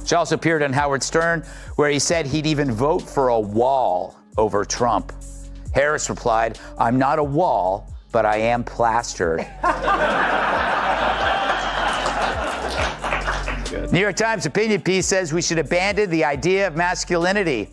She also appeared on Howard Stern, where he said he'd even vote for a wall over Trump. Harris replied, "I'm not a wall, but I am plastered." New York Times opinion piece says we should abandon the idea of masculinity.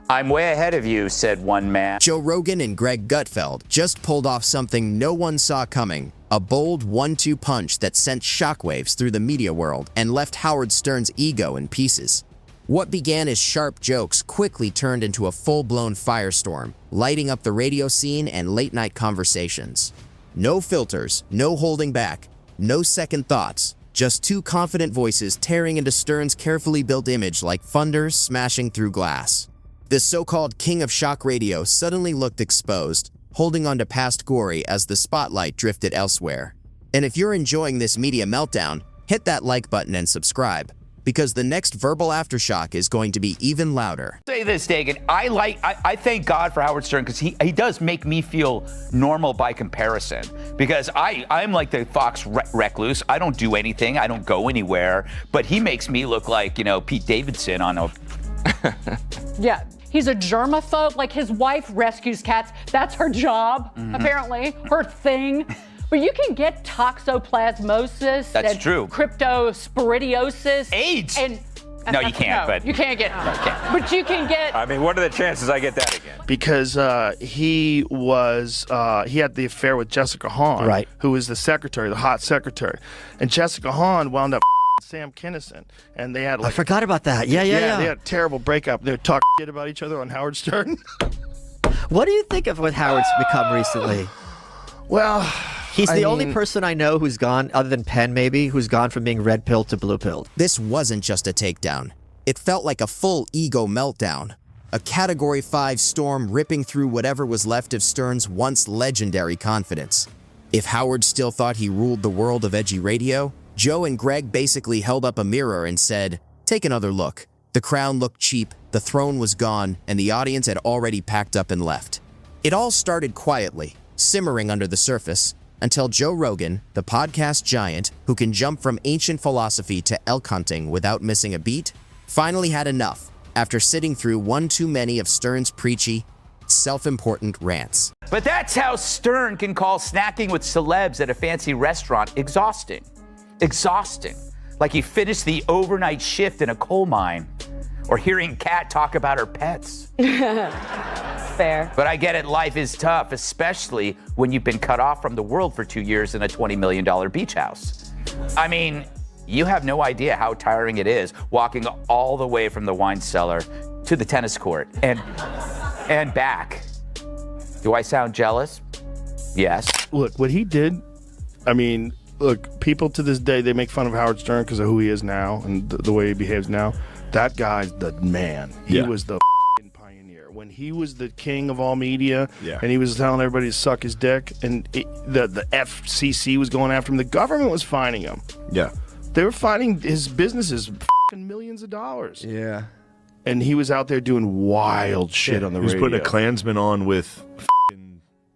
"I'm way ahead of you," said one man. Joe Rogan and Greg Gutfeld just pulled off something no one saw coming, a bold 1-2 punch that sent shockwaves through the media world and left Howard Stern's ego in pieces. What began as sharp jokes quickly turned into a full-blown firestorm, lighting up the radio scene and late-night conversations. No filters, no holding back, no second thoughts, just two confident voices tearing into Stern's carefully built image like thunder smashing through glass. This so-called king of shock radio suddenly looked exposed, holding on to past glory as the spotlight drifted elsewhere. And if you're enjoying this media meltdown, hit that like button and subscribe, because the next verbal aftershock is going to be even louder. Say this, Dagan. I thank God for Howard Stern because he does make me feel normal by comparison. Because I'm like the fox recluse. I don't do anything. I don't go anywhere. But he makes me look like, Pete Davidson on a... Yeah. He's a germaphobe. Like, his wife rescues cats. That's her job, apparently, her thing. But you can get toxoplasmosis. That's and true. Cryptosporidiosis. AIDS. No, you can't. But you can't get. But you can get. I mean, what are the chances I get that again? Because he had the affair with Jessica Hahn, right, who was the secretary, the hot secretary, and Jessica Hahn wound up Sam Kinison, and they had I forgot about that. Yeah. They had a terrible breakup. They would talk shit about each other on Howard Stern. What do you think of what Howard's become recently? Well, he's the only person I know who's gone, other than Penn maybe, who's gone from being red pilled to blue pilled. This wasn't just a takedown. It felt like a full ego meltdown. A Category 5 storm ripping through whatever was left of Stern's once legendary confidence. If Howard still thought he ruled the world of edgy radio, Joe and Greg basically held up a mirror and said, "Take another look." The crown looked cheap, the throne was gone, and the audience had already packed up and left. It all started quietly, simmering under the surface, until Joe Rogan, the podcast giant who can jump from ancient philosophy to elk hunting without missing a beat, finally had enough after sitting through one too many of Stern's preachy, self-important rants. But that's how Stern can call snacking with celebs at a fancy restaurant exhausting. Exhausting. Like he finished the overnight shift in a coal mine, or hearing Kat talk about her pets. Fair. But I get it, life is tough, especially when you've been cut off from the world for 2 years in a $20 million beach house. I mean, you have no idea how tiring it is walking all the way from the wine cellar to the tennis court and back. Do I sound jealous? Yes. Look, what he did, I mean, look, people to this day, they make fun of Howard Stern because of who he is now and the way he behaves now. That guy's the man. He was the pioneer. When he was the king of all media, and he was telling everybody to suck his dick, and the FCC was going after him, the government was fining him. Yeah. They were fining his businesses millions of dollars. Yeah. And he was out there doing wild shit on the radio. He was putting a Klansman on with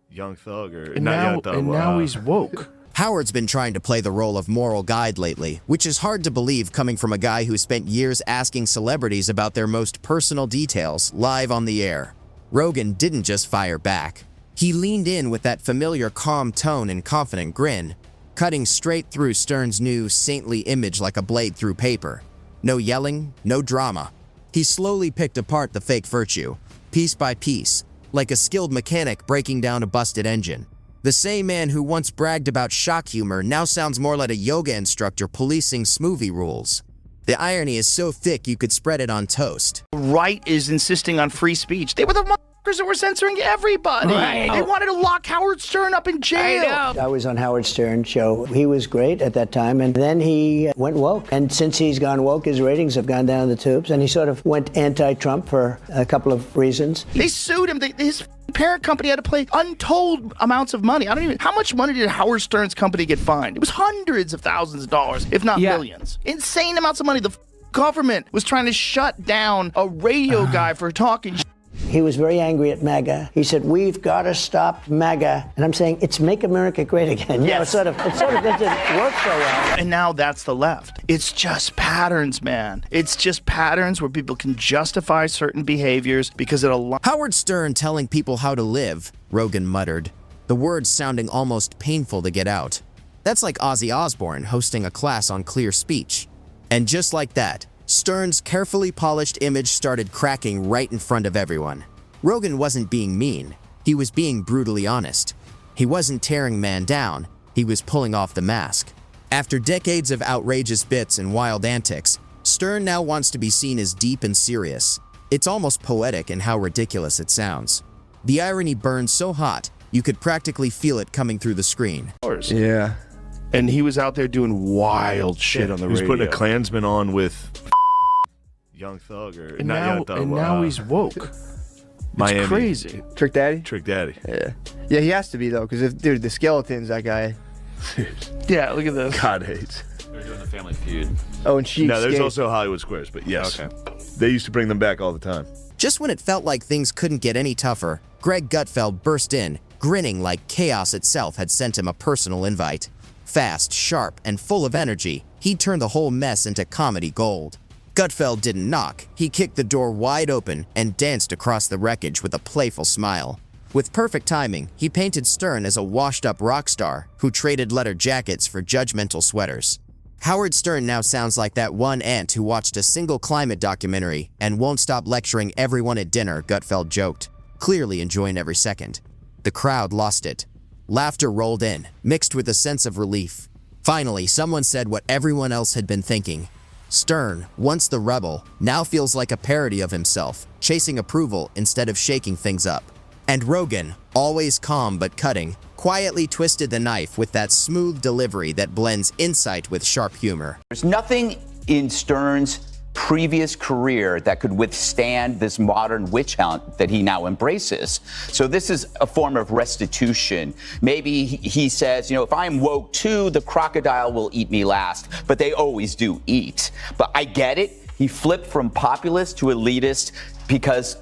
Young Thug. Now he's woke. Howard's been trying to play the role of moral guide lately, which is hard to believe coming from a guy who spent years asking celebrities about their most personal details live on the air. Rogan didn't just fire back. He leaned in with that familiar calm tone and confident grin, cutting straight through Stern's new saintly image like a blade through paper. No yelling, no drama. He slowly picked apart the fake virtue, piece by piece, like a skilled mechanic breaking down a busted engine. The same man who once bragged about shock humor now sounds more like a yoga instructor policing smoothie rules. The irony is so thick you could spread it on toast. Right is insisting on free speech. They were the motherfuckers that were censoring everybody. Right. They wanted to lock Howard Stern up in jail. I was on Howard Stern's show. He was great at that time, and then he went woke. And since he's gone woke, his ratings have gone down the tubes, and he sort of went anti-Trump for a couple of reasons. They sued him. His parent company had to pay untold amounts of money. How much money did Howard Stern's company get fined? It was hundreds of thousands of dollars, if not millions. Insane amounts of money. The government was trying to shut down a radio guy for talking shit. He was very angry at MAGA. He said, "We've got to stop MAGA." And I'm saying, it's Make America Great Again. You know, it sort of doesn't work so well. And now that's the left. It's just patterns, man. It's just patterns where people can justify certain behaviors because it aligns. Howard Stern telling people how to live, Rogan muttered, the words sounding almost painful to get out. That's like Ozzy Osbourne hosting a class on clear speech. And just like that, Stern's carefully polished image started cracking right in front of everyone. Rogan wasn't being mean. He was being brutally honest. He wasn't tearing man down. He was pulling off the mask. After decades of outrageous bits and wild antics, Stern now wants to be seen as deep and serious. It's almost poetic in how ridiculous it sounds. The irony burns so hot, you could practically feel it coming through the screen. Yeah. And he was out there doing wild shit on the radio. He was putting a Klansman on with Young Thug or and not now, Young Thug. And now he's woke. Miami. It's crazy. Trick Daddy? Trick Daddy. Yeah, he has to be, though, because if, dude, the skeletons, that guy. Yeah, look at this. God hates. They're doing the Family Feud. Oh, and she No, there's escaped. also Hollywood Squares, but yes. Okay. They used to bring them back all the time. Just when it felt like things couldn't get any tougher, Greg Gutfeld burst in, grinning like chaos itself had sent him a personal invite. Fast, sharp, and full of energy, he turned the whole mess into comedy gold. Gutfeld didn't knock. He kicked the door wide open and danced across the wreckage with a playful smile. With perfect timing, he painted Stern as a washed-up rock star who traded leather jackets for judgmental sweaters. Howard Stern now sounds like that one aunt who watched a single climate documentary and won't stop lecturing everyone at dinner, Gutfeld joked, clearly enjoying every second. The crowd lost it. Laughter rolled in, mixed with a sense of relief. Finally, someone said what everyone else had been thinking. Stern, once the rebel, now feels like a parody of himself, chasing approval instead of shaking things up. And Rogan, always calm but cutting, quietly twisted the knife with that smooth delivery that blends insight with sharp humor. There's nothing in Stern's previous career that could withstand this modern witch hunt that he now embraces. So this is a form of restitution. Maybe he says, you know, if I'm woke too, the crocodile will eat me last, but they always do eat. But I get it. He flipped from populist to elitist because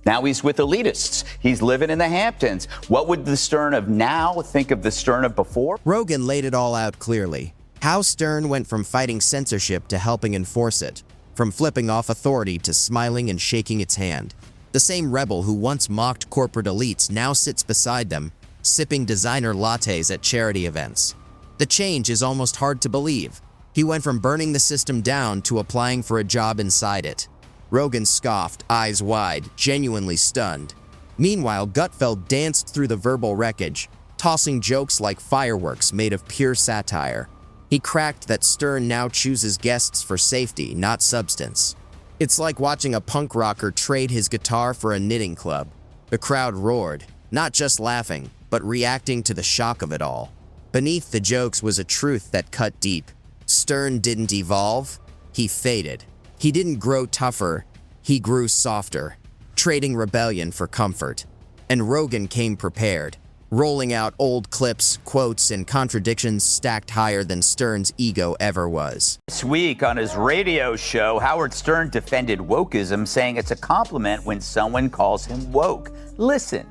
now he's with elitists. He's living in the Hamptons. What would the Stern of now think of the Stern of before? Rogan laid it all out clearly. How Stern went from fighting censorship to helping enforce it. From flipping off authority to smiling and shaking its hand. The same rebel who once mocked corporate elites now sits beside them, sipping designer lattes at charity events. The change is almost hard to believe. He went from burning the system down to applying for a job inside it. Rogan scoffed, eyes wide, genuinely stunned. Meanwhile, Gutfeld danced through the verbal wreckage, tossing jokes like fireworks made of pure satire. He cracked that Stern now chooses guests for safety, not substance. It's like watching a punk rocker trade his guitar for a knitting club. The crowd roared, not just laughing, but reacting to the shock of it all. Beneath the jokes was a truth that cut deep. Stern didn't evolve, he faded. He didn't grow tougher, he grew softer, trading rebellion for comfort. And Rogan came prepared, rolling out old clips, quotes, and contradictions stacked higher than Stern's ego ever was. This week on his radio show, Howard Stern defended wokeism, saying it's a compliment when someone calls him woke. Listen.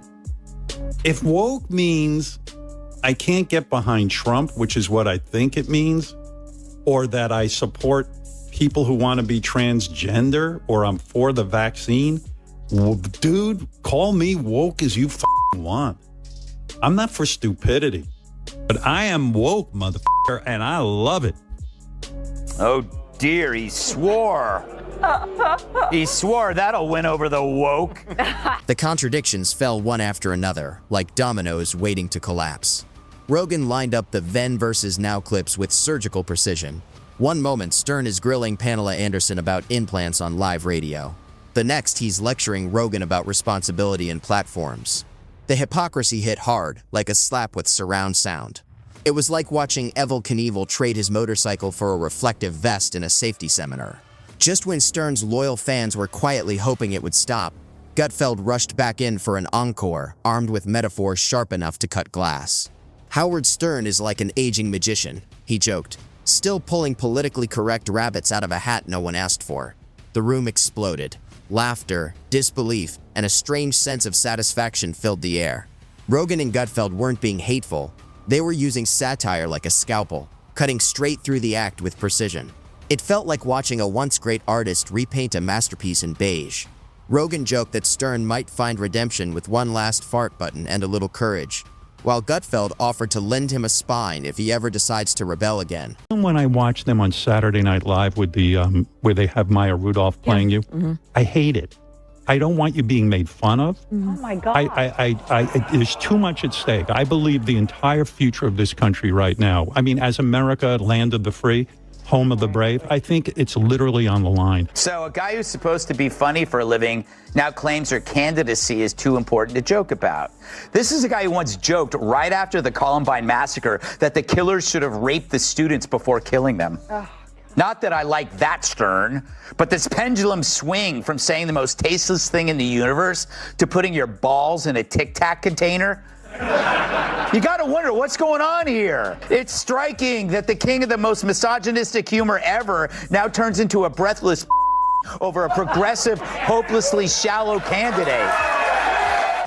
If woke means I can't get behind Trump, which is what I think it means, or that I support people who want to be transgender, or I'm for the vaccine, well, dude, call me woke as you want. I'm not for stupidity, but I am woke, motherfucker, and I love it. Oh dear, he swore. He swore that'll win over the woke. The contradictions fell one after another, like dominoes waiting to collapse. Rogan lined up the then versus now clips with surgical precision. One moment, Stern is grilling Pamela Anderson about implants on live radio. The next, he's lecturing Rogan about responsibility and platforms. The hypocrisy hit hard, like a slap with surround sound. It was like watching Evel Knievel trade his motorcycle for a reflective vest in a safety seminar. Just when Stern's loyal fans were quietly hoping it would stop, Gutfeld rushed back in for an encore, armed with metaphors sharp enough to cut glass. Howard Stern is like an aging magician, he joked, still pulling politically correct rabbits out of a hat no one asked for. The the room exploded. Laughter, disbelief, and a strange sense of satisfaction filled the air. Rogan and Gutfeld weren't being hateful. They were using satire like a scalpel, cutting straight through the act with precision. It felt like watching a once great artist repaint a masterpiece in beige. Rogan joked that Stern might find redemption with one last fart button and a little courage, while Gutfeld offered to lend him a spine if he ever decides to rebel again. When I watch them on Saturday Night Live with the where they have Maya Rudolph playing you, I hate it. I don't want you being made fun of. Oh my God. There's too much at stake. I believe the entire future of this country right now, I mean, as America, land of the free, home of the brave, I think it's literally on the line. So a guy who's supposed to be funny for a living now claims her candidacy is too important to joke about. This is a guy who once joked right after the Columbine massacre that the killers should have raped the students before killing them. Not that I like that Stern, but this pendulum swing from saying the most tasteless thing in the universe to putting your balls in a Tic Tac container. You gotta wonder what's going on here. It's striking that the king of the most misogynistic humor ever now turns into a breathless over a progressive, hopelessly shallow candidate.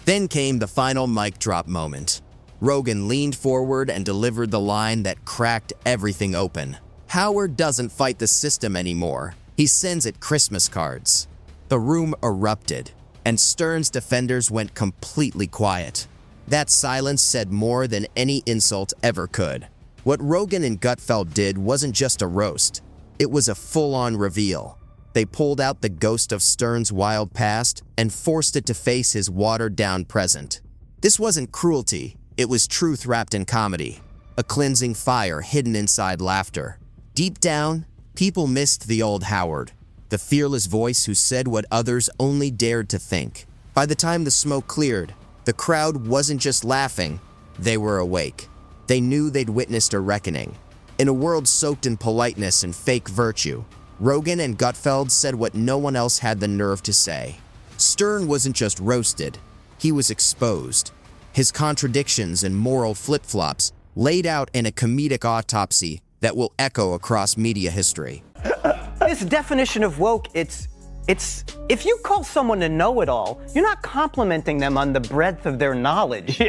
Then came the final mic drop moment. Rogan leaned forward and delivered the line that cracked everything open. Howard doesn't fight the system anymore. He sends it Christmas cards. The room erupted, and Stern's defenders went completely quiet. That silence said more than any insult ever could. What Rogan and Gutfeld did wasn't just a roast. It was a full-on reveal. They pulled out the ghost of Stern's wild past and forced it to face his watered-down present. This wasn't cruelty. It was truth wrapped in comedy. A cleansing fire hidden inside laughter. Deep down, people missed the old Howard, the fearless voice who said what others only dared to think. By the time the smoke cleared, the crowd wasn't just laughing, they were awake. They knew they'd witnessed a reckoning. In a world soaked in politeness and fake virtue, Rogan and Gutfeld said what no one else had the nerve to say. Stern wasn't just roasted, he was exposed. His contradictions and moral flip-flops laid out in a comedic autopsy that will echo across media history. This definition of woke, it's if you call someone a know-it-all, you're not complimenting them on the breadth of their knowledge.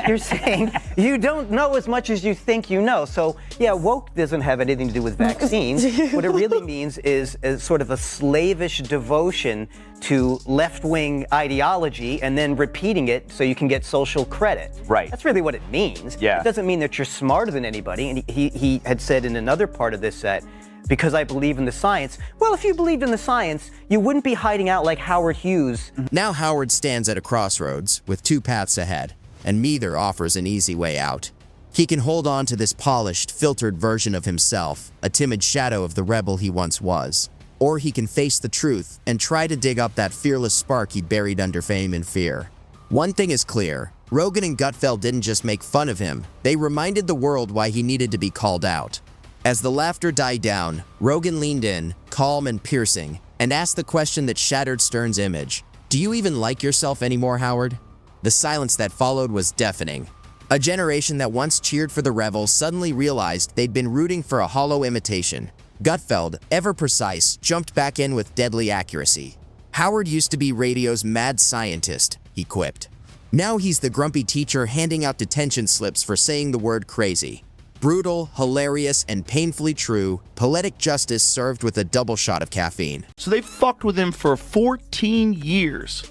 You're saying you don't know as much as you think you know. So yeah, woke doesn't have anything to do with vaccines. What it really means is sort of a slavish devotion to left-wing ideology and then repeating it so you can get social credit. Right. That's really what it means. Yeah. It doesn't mean that you're smarter than anybody. And he had said in another part of this set, because I believe in the science. Well, if you believed in the science, you wouldn't be hiding out like Howard Hughes. Now Howard stands at a crossroads with two paths ahead, and neither offers an easy way out. He can hold on to this polished, filtered version of himself, a timid shadow of the rebel he once was. Or he can face the truth and try to dig up that fearless spark he buried under fame and fear. One thing is clear, Rogan and Gutfeld didn't just make fun of him, they reminded the world why he needed to be called out. As the laughter died down, Rogan leaned in, calm and piercing, and asked the question that shattered Stern's image. Do you even like yourself anymore, Howard? The silence that followed was deafening. A generation that once cheered for the rebel suddenly realized they'd been rooting for a hollow imitation. Gutfeld, ever precise, jumped back in with deadly accuracy. Howard used to be radio's mad scientist, he quipped. Now he's the grumpy teacher handing out detention slips for saying the word crazy. Brutal, hilarious, and painfully true, poetic justice served with a double shot of caffeine. So they fucked with him for 14 years.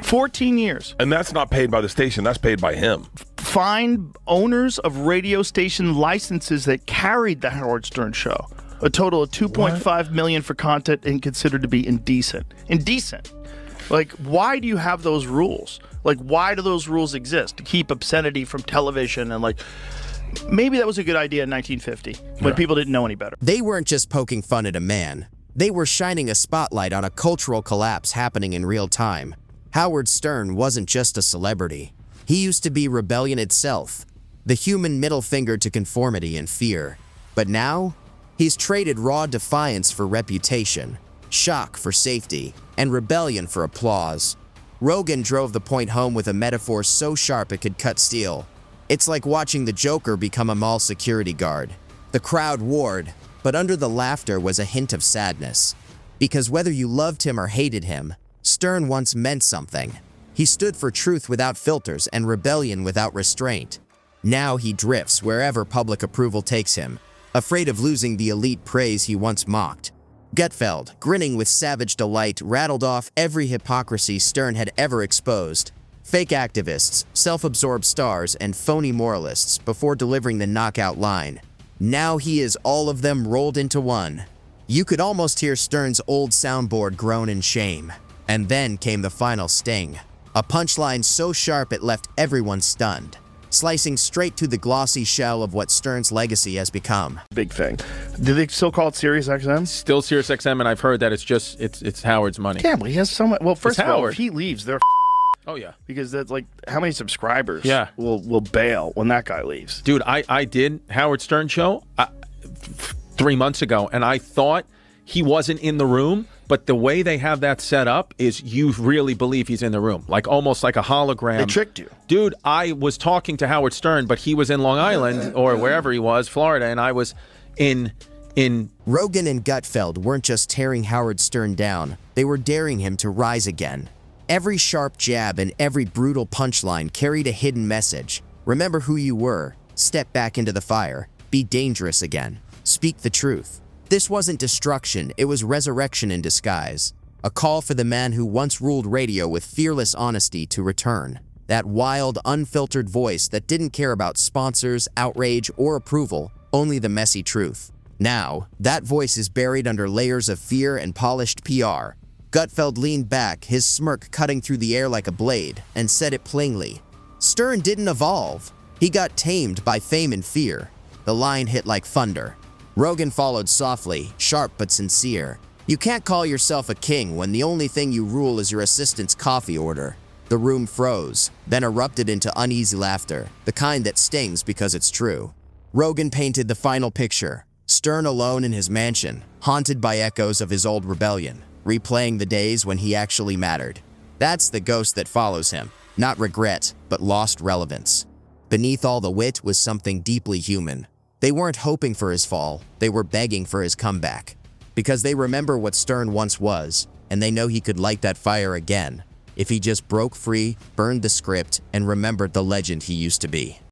14 years. And that's not paid by the station, that's paid by him. Fine owners of radio station licenses that carried the Howard Stern show. A total of $2.5 million for content and considered to be indecent. Indecent. Like, why do you have those rules? Like, why do those rules exist? To keep obscenity from television and like... Maybe that was a good idea in 1950, when people didn't know any better. They weren't just poking fun at a man. They were shining a spotlight on a cultural collapse happening in real time. Howard Stern wasn't just a celebrity. He used to be rebellion itself, the human middle finger to conformity and fear. But now, he's traded raw defiance for reputation, shock for safety, and rebellion for applause. Rogan drove the point home with a metaphor so sharp it could cut steel. It's like watching the Joker become a mall security guard. The crowd roared, but under the laughter was a hint of sadness. Because whether you loved him or hated him, Stern once meant something. He stood for truth without filters and rebellion without restraint. Now he drifts wherever public approval takes him, afraid of losing the elite praise he once mocked. Gutfeld, grinning with savage delight, rattled off every hypocrisy Stern had ever exposed. Fake activists, self-absorbed stars, and phony moralists before delivering the knockout line. Now he is all of them rolled into one. You could almost hear Stern's old soundboard groan in shame. And then came the final sting. A punchline so sharp it left everyone stunned, slicing straight to the glossy shell of what Stern's legacy has become. Big thing. Do they still call it Sirius XM? Still Sirius XM, and I've heard that it's Howard's money. Yeah, but he has so much. Well, first It's of all, Howard. if he leaves, they're Oh yeah, because that's like how many subscribers Yeah. will bail when that guy leaves. dude. I did Howard Stern show 3 months ago, and I thought he wasn't in the room. But the way they have that set up is you really believe he's in the room, like almost like a hologram. They tricked you. Dude, I was talking to Howard Stern, but he was in Long Island or wherever he was, Florida, and I was in Rogan and Gutfeld weren't just tearing Howard Stern down, they were daring him to rise again. Every sharp jab and every brutal punchline carried a hidden message. Remember who you were, step back into the fire, be dangerous again, speak the truth. This wasn't destruction, it was resurrection in disguise. A call for the man who once ruled radio with fearless honesty to return. That wild, unfiltered voice that didn't care about sponsors, outrage, or approval, only the messy truth. Now, that voice is buried under layers of fear and polished PR. Gutfeld leaned back, his smirk cutting through the air like a blade, and said it plainly. Stern didn't evolve. He got tamed by fame and fear. The line hit like thunder. Rogan followed softly, sharp but sincere. You can't call yourself a king when the only thing you rule is your assistant's coffee order. The room froze, then erupted into uneasy laughter, the kind that stings because it's true. Rogan painted the final picture, Stern alone in his mansion, haunted by echoes of his old rebellion, replaying the days when he actually mattered. That's the ghost that follows him, not regret, but lost relevance. Beneath all the wit was something deeply human. They weren't hoping for his fall, they were begging for his comeback. Because they remember what Stern once was, and they know he could light that fire again, if he just broke free, burned the script, and remembered the legend he used to be.